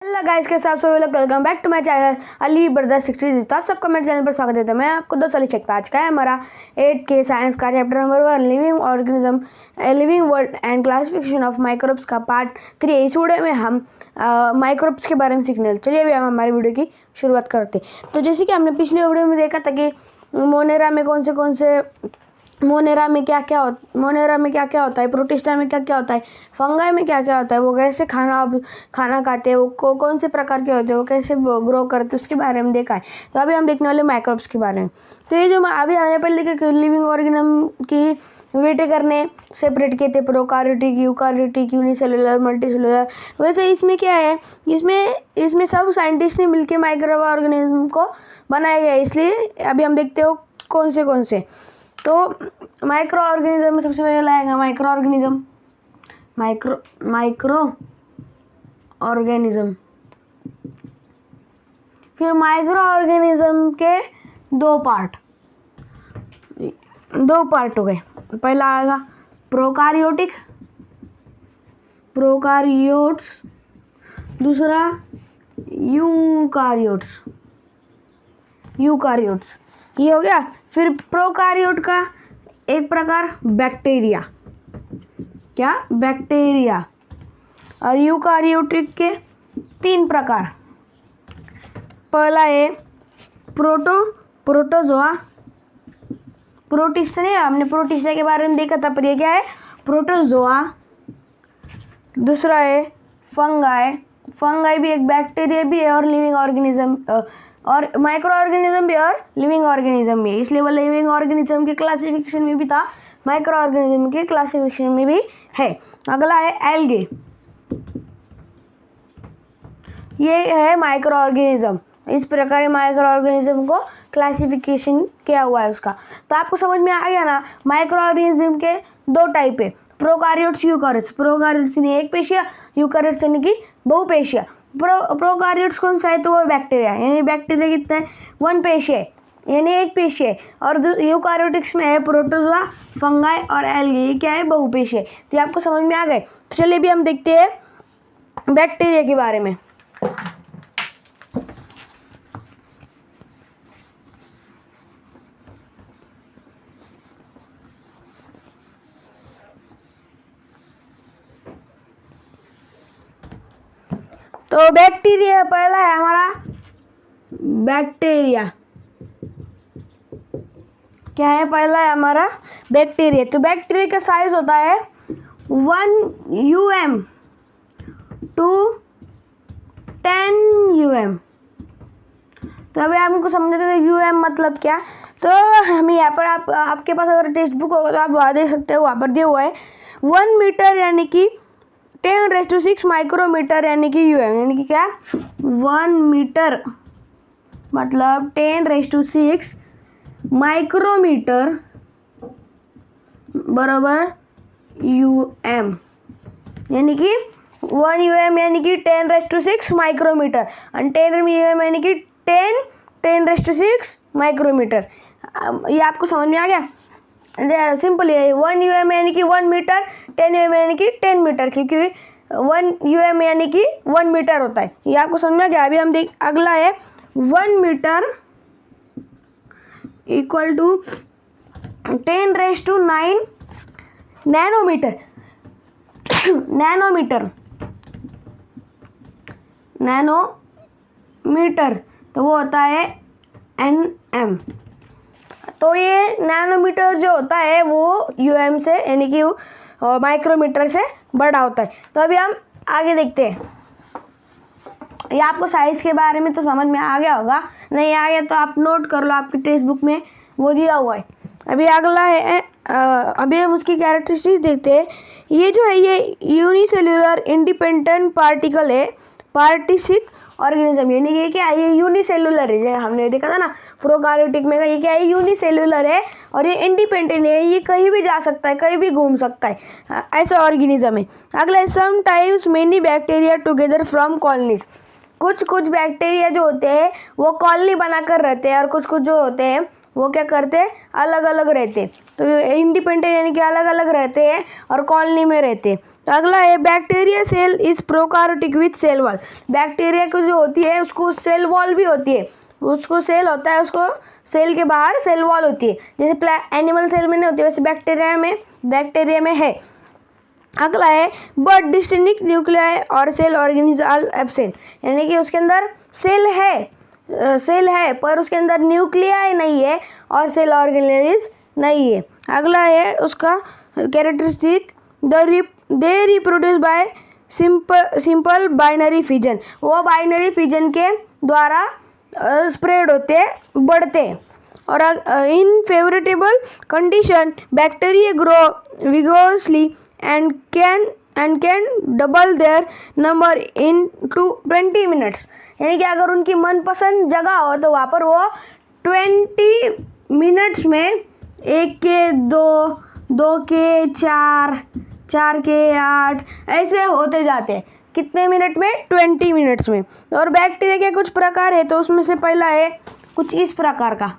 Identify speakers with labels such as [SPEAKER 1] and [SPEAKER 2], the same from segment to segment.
[SPEAKER 1] Hello guys, कैसे आप सभी लोग। Welcome back to my channel Ali brother 63। तो आप सबका मेरे चैनल पर स्वागत है। मैं आपको दोस्त अली शेख। आज का है हमारा 8 के साइंस का chapter number 1 living organism, living world and classification of microbes का पार्ट 3। इस वीडियो में हम माइक्रोब्स के बारे में सीखने वाले। चलिए अभी हम हमारी वीडियो की शुरुआत करते। तो जैसे कि हमने पिछली वीडियो में देखा था कि मोनेरा में कौन से मोनेरा में क्या क्या होता है, प्रोटिस्टा में क्या क्या होता है, फंगाई में क्या क्या होता है, वो कैसे खाना खाते हैं, वो कौन से प्रकार के होते हैं, वो कैसे ग्रो करते हैं, उसके बारे में देखा है। तो अभी हम देखने वाले माइक्रोब्स के बारे में। तो ये जो अभी हमने पहले देखा लिविंग ऑर्गेनिज्म की वेटे करने सेपरेट किए थे, प्रोकार्योटिक, यूकार्योटिक, यूनिसेलुलर, मल्टीसेलुलर। वैसे इसमें क्या है, इसमें सब साइंटिस्ट ने मिलकर माइक्रो ऑर्गेनिज्म को बनाया गया है। इसलिए अभी हम देखते हो कौन से। तो माइक्रो ऑर्गेनिज्म में सबसे पहले आएगा माइक्रो ऑर्गेनिज्म। फिर माइक्रो ऑर्गेनिज्म के दो पार्ट हो गए। पहला आएगा प्रोकारियोट्स, दूसरा यूकारियोट्स। ये हो गया। फिर प्रोकारियोट का एक प्रकार बैक्टीरिया, और यूकारियोटिक के 3 प्रकार। पहला है प्रोटोजोआ, प्रोटिस्टा नहीं, हमने प्रोटिस्टा के बारे में देखा था, पर ये क्या है, प्रोटोजोआ। दूसरा है फंगाई भी एक बैक्टीरिया भी है और लिविंग ऑर्गेनिज्म और माइक्रो ऑर्गेनिज्म भी और लिविंग ऑर्गेनिज्म भी है। इसलिए वो लिविंग ऑर्गेनिज्म के क्लासिफिकेशन में भी था, माइक्रो ऑर्गेनिज्म के क्लासिफिकेशन में भी है। अगला है एल्गे, ये है माइक्रो ऑर्गेनिज्म। इस प्रकार माइक्रो ऑर्गेनिज्म को क्लासिफिकेशन किया हुआ है उसका। तो आपको समझ में आ गया ना, माइक्रो ऑर्गेनिज्म के 2 टाइप है, प्रोकारियोट्स, यूकारियोट्स। प्रोकारियोट्स यानी एक पेशिया, यूकारियोट्स यानी कि बहुपेशिया। प्रोकारियोट्स कौन सा है, तो वो बैक्टीरिया, यानी बैक्टीरिया कितना है, 1 पेशिया है, यानी एक पेशिया है। और यूकारियोटिक्स में है प्रोटोजोआ, फंगाई और एल्गे, ये क्या है, बहुपेशिया है। तो ये आपको समझ में आ गए। तो चलिए अभी हम देखते हैं बैक्टीरिया के बारे में। तो बैक्टीरिया पहला है हमारा बैक्टीरिया। क्या है, पहला है हमारा बैक्टीरिया। तो बैक्टीरिया का साइज होता है 1 UM to 10 UM। तो अभी हमको समझते थे UM मतलब क्या। तो हम यहाँ पर आपके पास अगर टेक्स्ट बुक होगा तो आप वहाँ देख सकते हो, वहाँ पर दिया हुआ है 1 मीटर यानी कि 10⁻⁶ माइक्रोमीटर यानी कि UM, यानी कि क्या, 1 मीटर मतलब 10⁻⁶ माइक्रोमीटर बराबर UM, यानी कि 1 UM यानी कि 10⁻⁶ माइक्रोमीटर और 10 UM यानी कि 10⁻⁶ माइक्रोमीटर। ये आपको समझ में आ गया। सिंपल है, 1 UM यानी कि 1 मीटर, 10 UM यानी कि 10 मीटर, क्योंकि 1 UM यानी कि 1 मीटर होता है। ये आपको समझ में आ गया। अभी हम देख, अगला है 1 metre equal to 10⁹ nanometre. Nanometre तो वो होता है NM। तो ये नैनोमीटर जो होता है वो UM से यानी कि माइक्रोमीटर से बड़ा होता है। तो अभी हम आगे देखते हैं। ये आपको साइज के बारे में तो समझ में आ गया होगा, नहीं आ गया तो आप नोट कर लो, आपकी टेक्स्ट बुक में वो दिया हुआ है। अभी अगला है, अभी हम उसकी कैरेक्टरिस्टिक्स देखते हैं। ये जो है ये यूनिसेल्युलर इंडिपेंडेंट पार्टिकल है, पार्टिसिक ऑर्गेनिज्म, यानी ये क्या है, ये यूनिसेलुलर है। हमने देखा था ना प्रोकार्योटिक में, ये क्या है, यूनिसेलुलर है और ये इंडिपेंडेंट है, ये कहीं भी जा सकता है, कहीं भी घूम सकता है, ऐसा ऑर्गेनिज्म है। अगला है sometimes many bacteria together from colonies. कुछ बैक्टीरिया जो होते हैं वो कॉलोनी बनाकर रहते हैं और कुछ जो होते हैं वो क्या करते हैं, अलग अलग रहते हैं। तो इंडिपेंडेंट यानी कि अलग अलग रहते हैं और कॉलोनी में रहते हैं। अगला है bacteria cell is prokaryotic with cell wall. Bacteria को जो होती है उसको सेल वॉल भी होती है, उसको सेल होता है, उसको सेल के बाहर सेल वॉल होती है, जैसे एनिमल सेल में नहीं होती वैसे बैक्टीरिया में है। अगला है बट डिस्टिंक्ट न्यूक्लियाई और सेल ऑर्गेनिज्म आर एब्सेंट, यानी कि उसके अंदर सेल है पर उसके अंदर न्यूक्लियाई नहीं है और सेल ऑर्गेनिज नहीं है। अगला है उसका characteristic they reproduce by simple binary fission, वो बाइनरी फिजन के द्वारा स्प्रेड होते हैं, बढ़ते हैं। और in favourable condition bacteria grow vigorously and can double their number in 20 minutes, यानी कि अगर उनकी मनपसंद जगह हो तो वहाँ पर वो 20 मिनट्स में 1 के 2, 2 के 4, 4 के 8 ऐसे होते जाते हैं। कितने मिनट में? 20 मिनट्स में। और बैक्टीरिया के कुछ प्रकार है, तो उसमें से पहला है कुछ इस प्रकार का,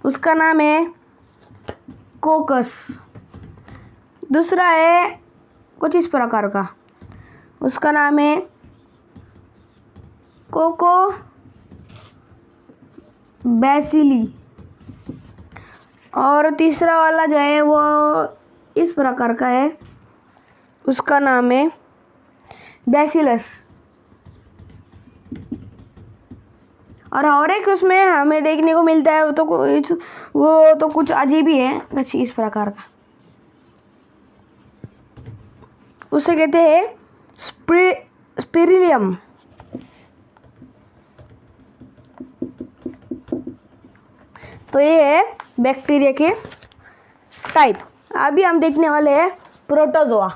[SPEAKER 1] उसका नाम है कोकस। दूसरा है कुछ इस प्रकार का, उसका नाम है कोको बैसिली। और तीसरा वाला जो है वो इस प्रकार का है, उसका नाम है बैसिलस। और एक उसमें हमें देखने को मिलता है वो तो कुछ अजीब ही है, कुछ इस प्रकार का, उसे कहते हैं स्पिरिलियम। तो ये है बैक्टीरिया के टाइप। अभी हम देखने वाले हैं प्रोटोजोआ।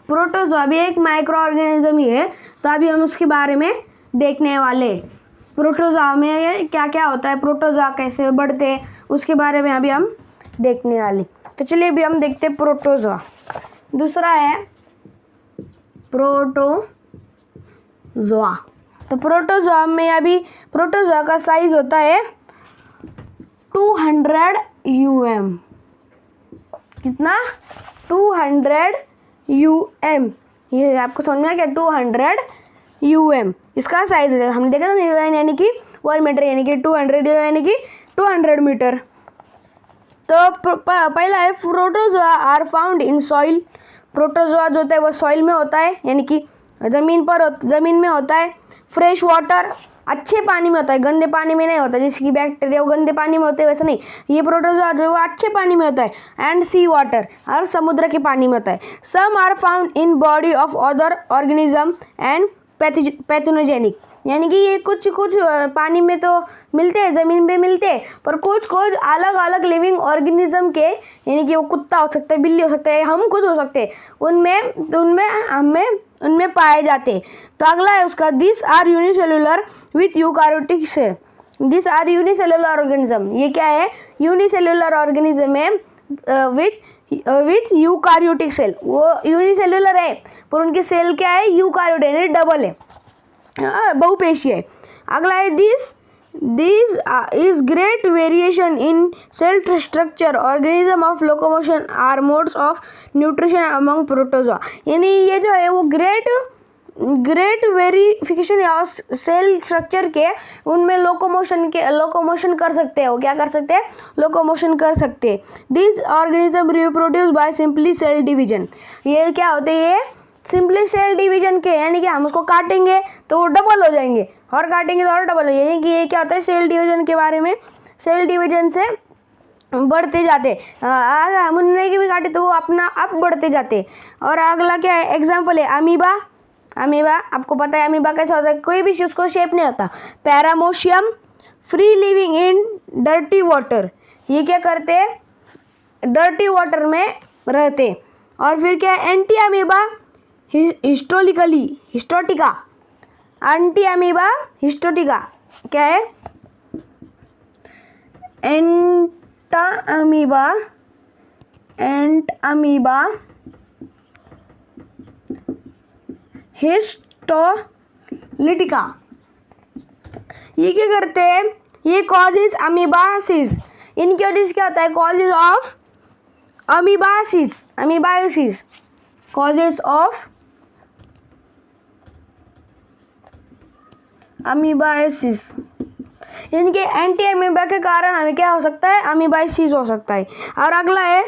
[SPEAKER 1] प्रोटोजोआ भी एक माइक्रो ऑर्गेनिज्म ही है, तो अभी हम उसके बारे में देखने वाले। प्रोटोजोआ में क्या क्या होता है, प्रोटोजोआ कैसे बढ़ते हैं, उसके बारे में अभी हम देखने वाले। तो चलिए अभी हम देखते हैं प्रोटोजोआ। दूसरा है प्रोटोजोआ। तो प्रोटोजोआ में अभी प्रोटोजोआ का साइज होता है 200 UM। कितना? 200 UM। ये आपको समझ में आ गया? 200 UM इसका साइज है। हमने देखा था ना, UN यानी कि 1 मीटर, यानी कि 200 यानी कि 200 मीटर। तो पहला है protozoa are found in soil. Protozoa जो होता है वो सॉइल में होता है, यानी कि ज़मीन में होता है। फ्रेश वाटर, अच्छे पानी में होता है, गंदे पानी में नहीं होता। जैसे कि बैक्टीरिया वो गंदे पानी में होते हैं, वैसे नहीं, ये प्रोटोजोआ जो वो अच्छे पानी में होता है। एंड सी वाटर, और समुद्र के पानी में होता है। Some are found in body of other organism and pathogenic, यानी कि ये कुछ पानी में तो मिलते हैं, ज़मीन पे मिलते हैं, पर कुछ अलग अलग लिविंग ऑर्गेनिज्म के, यानी कि वो कुत्ता हो सकता है, बिल्ली हो सकता है, हम खुद हो सकते हैं, उनमें पाए जाते हैं। तो अगला है उसका this are unicellular with eukaryotic cell. This are unicellular organism, ये क्या है? यूनिसेलुलर ऑर्गेनिज्म है विथ यूकारियोटिक सेल। वो यूनिसेलुलर है पर उनके सेल क्या है? यूकारियोट, यानी डबल है, बहुपेशीय है। अगला है this is great variation in cell structure, organism of locomotion are modes of nutrition among protozoa। यानी ये जो है वो ग्रेट वेरिफिकेशन है सेल स्ट्रक्चर के, उनमें लोकोमोशन कर सकते हैं। वो क्या कर सकते हैं? लोकोमोशन कर सकते हैं। This organism reproduce by simply cell division. ये क्या होते हैं? ये सिंपली सेल डिवीजन के, यानी कि हम उसको काटेंगे तो वो डबल हो जाएंगे, और काटेंगे तो और डबल हो जाएंगे। यानी कि ये क्या होता है सेल डिवीजन के बारे में? सेल डिवीजन से बढ़ते जाते, हम उन्हें भी काटे तो वो अपना आप बढ़ते जाते। और अगला क्या है? एग्जाम्पल है अमीबा। आपको पता है अमीबा कैसा होता है? कोई भी उसको शेप नहीं होता। Paramecium free living in dirty water, ये क्या करते हैं? डर्टी वाटर में रहते। और फिर क्या है? Entamoeba histolytica. Entamoeba histolytica क्या है? Entamoeba histolytica. ये क्या करते हैं, ये कॉजेज अमीबासिस, इनकी वजह से क्या होता है, कॉजेज ऑफ अमीबासिस, अमीबायोसिस, कॉजेज ऑफ अमीबायोसिस, इनके एंटी अमीबा के कारण हमें क्या हो सकता है, अमीबायोसिस हो सकता है। और अगला है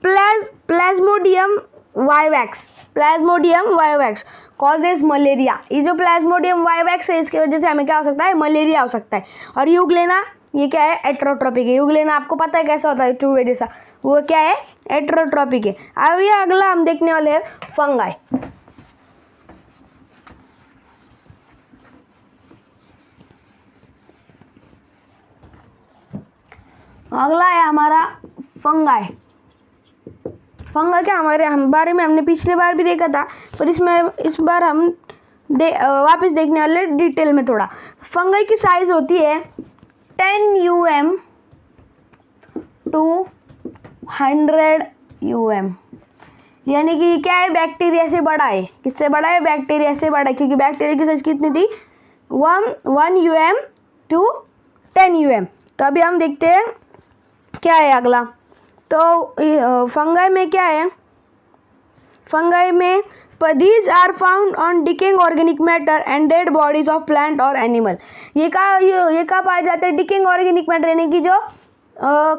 [SPEAKER 1] Plasmodium vivax, Plasmodium vivax causes malaria. ये जो प्लाज्मोडियम वाइवैक्स है इसकी वजह से हमें क्या हो सकता है, मलेरिया हो सकता है। और यूग्लेना, ये क्या है, एट्रोट्रोपिक है। यूग्लेना आपको पता है कैसा होता है, चूहे जैसा, वो क्या है, एट्रोट्रोपिक है। अब ये अगला हम देखने वाले हैं फंगाई। अगला है हमारा फंगाई। फंगा क्या, हमारे बारे में हमने पिछले बार भी देखा था, पर इसमें इस बार हम वापस देखने वाले डिटेल में थोड़ा। फंगाई की साइज होती है 10 UM to 100 UM, यानी कि क्या है, बैक्टीरिया से बड़ा है। किससे बड़ा है, बैक्टीरिया से बड़ा है, क्योंकि बैक्टीरिया की साइज कितनी थी, 1 UM to 10 UM। तो अभी हम देखते हैं क्या है अगला। तो फंगाई में क्या है, फंगाई में these are found on decaying organic matter and dead bodies of plant और एनिमल। ये कहाँ पाए जाते हैं, डिकेइंग ऑर्गेनिक मैटर, यानी कि जो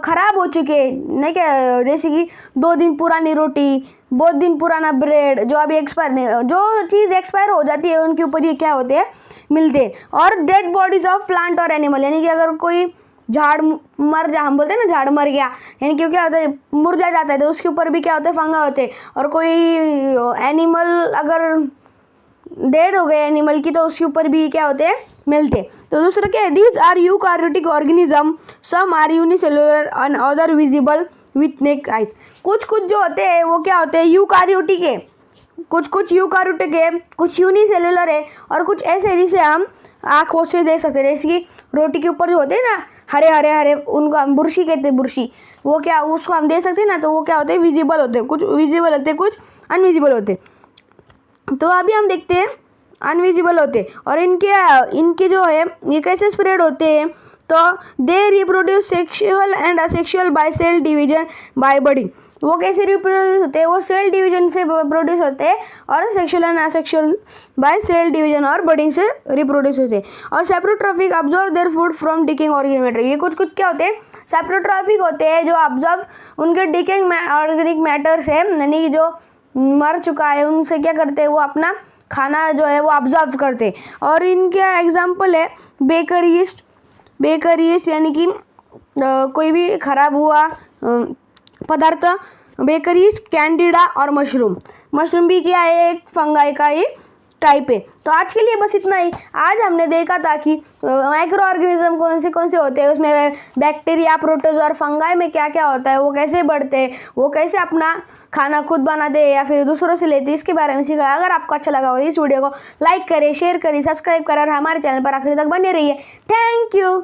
[SPEAKER 1] खराब हो चुके नहीं क्या, जैसे कि 2 दिन पुरानी रोटी, बहुत दिन पुराना ब्रेड, जो अभी एक्सपायर नहीं, जो चीज़ एक्सपायर हो जाती है उनके ऊपर ये क्या होते हैं, मिलते हैं। और डेड बॉडीज ऑफ प्लांट और एनिमल, यानी कि अगर कोई झाड़ मर जा, हम बोलते हैं ना झाड़ मर गया, यानी कि क्या होता है, मुरझा जाता है, तो उसके ऊपर भी क्या होता है, फंगा होते हैं। और कोई एनिमल अगर डेड हो गए एनिमल की, तो उसके ऊपर भी क्या होते हैं, मिलते। तो दूसरा क्या है, these are eukaryotic organism, some are unicellular and other visible with naked eyes. कुछ जो होते हैं वो क्या होते हैं, यूकार्योटिक है, कुछ यूकार्योटिक है, कुछ यूनिसेलुलर है, और कुछ ऐसे जिसे हम आँखों से देख सकते हैं। जैसे कि रोटी के ऊपर जो होते हैं ना हरे, उनको हम बुर्शी कहते हैं, बुर्शी, वो क्या, उसको हम दे सकते हैं ना, तो वो क्या होते हैं, विजिबल होते हैं, कुछ विजिबल होते हैं, कुछ अनविजिबल होते हैं। तो अभी हम देखते हैं अनविजिबल होते। और इनके जो है ये कैसे स्प्रेड होते हैं, तो they reproduce sexual and asexual by cell division by budding. वो कैसे रिप्रोड्यूस होते हैं, वो सेल डिवीजन से प्रोड्यूस होते हैं, और sexual and asexual by cell division और बडिंग से रिप्रोड्यूस होते हैं। और saprotrophic observe their food from decaying organic matter. ये कुछ क्या होते हैं, सेप्रोट्रॉपिक होते हैं, जो ऑब्जर्व उनके डिकेइंग ऑर्गेनिक मैटर से, यानी कि जो मर चुका है उनसे क्या करते हैं, वो अपना खाना जो है वो ऑब्जर्व करते हैं। और इनका एग्जाम्पल है बेकर यीस्ट, यानी कि कोई भी खराब हुआ पदार्थ, बेकर यीस्ट, कैंडिडा और मशरूम भी क्या है, एक फंगाई का ही टाइप है। तो आज के लिए बस इतना ही। आज हमने देखा था कि माइक्रो ऑर्गेनिज्म कौन से होते हैं, उसमें बैक्टीरिया, प्रोटोजोआ और फंगाई में क्या क्या होता है, वो कैसे बढ़ते हैं, वो कैसे अपना खाना खुद बनाते हैं या फिर दूसरों से लेते हैं, इसके बारे में सीखा। अगर आपको अच्छा लगा हो इस वीडियो को लाइक करें, शेयर करें, सब्सक्राइब करें और हमारे चैनल पर आखिरी तक बने रहिए। Thank you.